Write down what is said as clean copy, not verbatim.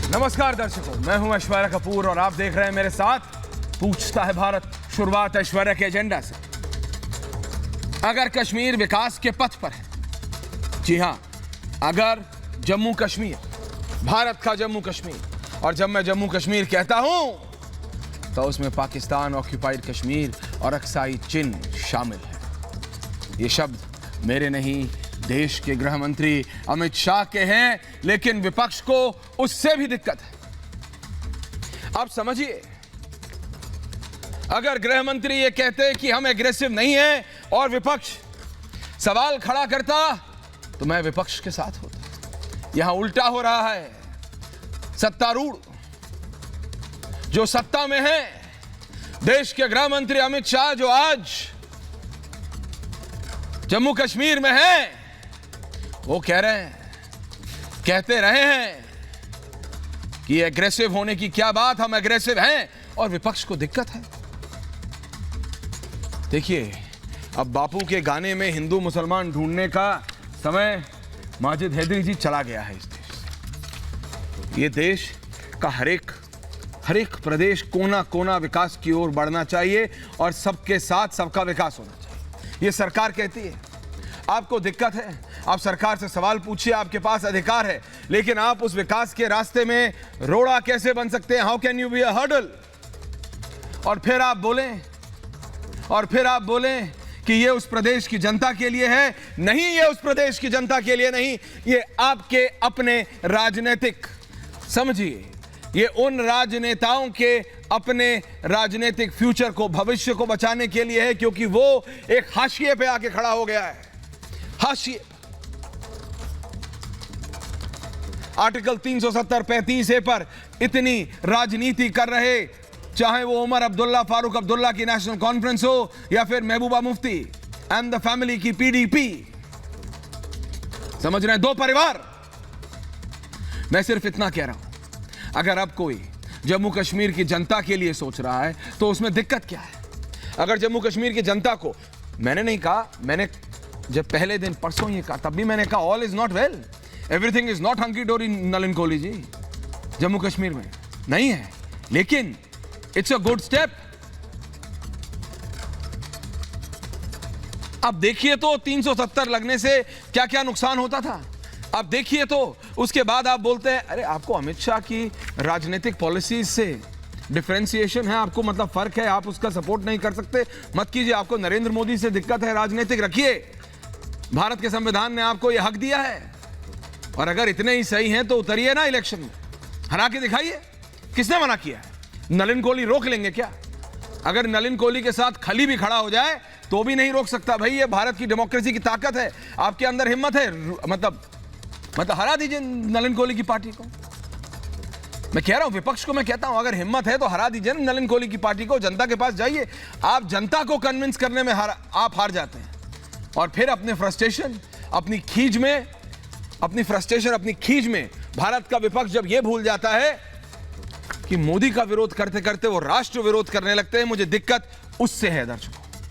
नमस्कार दर्शकों, मैं हूं ऐश्वर्या कपूर और आप देख रहे हैं मेरे साथ पूछता है भारत। शुरुआत ऐश्वर्या के एजेंडा से। अगर कश्मीर विकास के पथ पर है, जी हां, अगर जम्मू कश्मीर भारत का जम्मू कश्मीर, और जब मैं जम्मू कश्मीर कहता हूं तो उसमें पाकिस्तान ऑक्यूपाइड कश्मीर और अक्साई चिन्ह शामिल है। ये शब्द मेरे नहीं, देश के गृह मंत्री अमित शाह के हैं, लेकिन विपक्ष को उससे भी दिक्कत है। आप समझिए, अगर गृह मंत्री ये कहते कि हम एग्रेसिव नहीं हैं और विपक्ष सवाल खड़ा करता तो मैं विपक्ष के साथ होता। यहां उल्टा हो रहा है। सत्तारूढ़ जो सत्ता में है, देश के गृह मंत्री अमित शाह जो आज जम्मू कश्मीर में है, वो कह रहे हैं, कहते रहे हैं कि एग्रेसिव होने की क्या बात, हम एग्रेसिव हैं, और विपक्ष को दिक्कत है। देखिए, अब बापू के गाने में हिंदू मुसलमान ढूंढने का समय माजिद हैदरी जी चला गया है इस देश से। ये देश का हर एक प्रदेश कोना कोना विकास की ओर बढ़ना चाहिए और सबके साथ सबका विकास होना चाहिए। ये सरकार कहती है। आपको दिक्कत है, आप सरकार से सवाल पूछिए, आपके पास अधिकार है, लेकिन आप उस विकास के रास्ते में रोड़ा कैसे बन सकते हैं? How can you be a hurdle? और फिर आप बोलें कि ये उस प्रदेश की जनता के लिए है। नहीं, ये उस प्रदेश की जनता के लिए नहीं, ये आपके अपने राजनीतिक, समझिए, ये उन राजनेताओं के अपने राजनीतिक फ्यूचर को, भविष्य को बचाने के लिए है, क्योंकि वो एक हाशिए पे आके खड़ा हो गया है। हाशिए। आर्टिकल 370-35 पर इतनी राजनीति कर रहे, चाहे वो उमर अब्दुल्ला, फारूक अब्दुल्ला की नेशनल कॉन्फ्रेंस हो या फिर Mehbooba Mufti and the family की पीडीपी, समझ रहे हैं, दो परिवार। मैं सिर्फ इतना कह रहा हूं, अगर अब कोई जम्मू कश्मीर की जनता के लिए सोच रहा है तो उसमें दिक्कत क्या है? अगर जम्मू कश्मीर की जनता को, मैंने नहीं कहा, मैंने जब पहले दिन परसों ये कहा, तब भी मैंने कहा all is not well, everything is not hunky dory Nalin Kohli ji, Jammu Kashmir में नहीं है, लेकिन इट्स अ गुड स्टेप। अब देखिए तो 370 लगने से क्या क्या नुकसान होता था। अब देखिए तो उसके बाद आप बोलते हैं, अरे आपको अमित शाह की राजनीतिक पॉलिसीज से डिफरेंशिएशन है, आपको मतलब फर्क है, आप उसका सपोर्ट नहीं कर सकते, मत कीजिए। आपको नरेंद्र मोदी से दिक्कत है राजनीतिक, रखिए। भारत के संविधान ने आपको यह हक दिया है, और अगर इतने ही सही हैं तो उतरिए ना इलेक्शन में, हरा के दिखाइए। किसने मना किया है? नलिन कोहली रोक लेंगे क्या? अगर नलिन कोहली के साथ खली भी खड़ा हो जाए तो भी नहीं रोक सकता। भाई, ये भारत की डेमोक्रेसी की ताकत है, आपके अंदर हिम्मत है, मतलब हरा दीजिए नलिन कोहली की पार्टी को। मैं कह रहा हूं, विपक्ष को मैं कहता हूं, अगर हिम्मत है तो हरा दीजिए नलिन कोहली की पार्टी को, जनता के पास जाइए। आप जनता को कन्विंस करने में आप हार जाते हैं, और फिर अपने फ्रस्ट्रेशन, अपनी खींच में भारत का विपक्ष जब यह भूल जाता है कि मोदी का विरोध करते करते वो राष्ट्र विरोध करने लगते हैं, मुझे दिक्कत उससे है दर्शकों।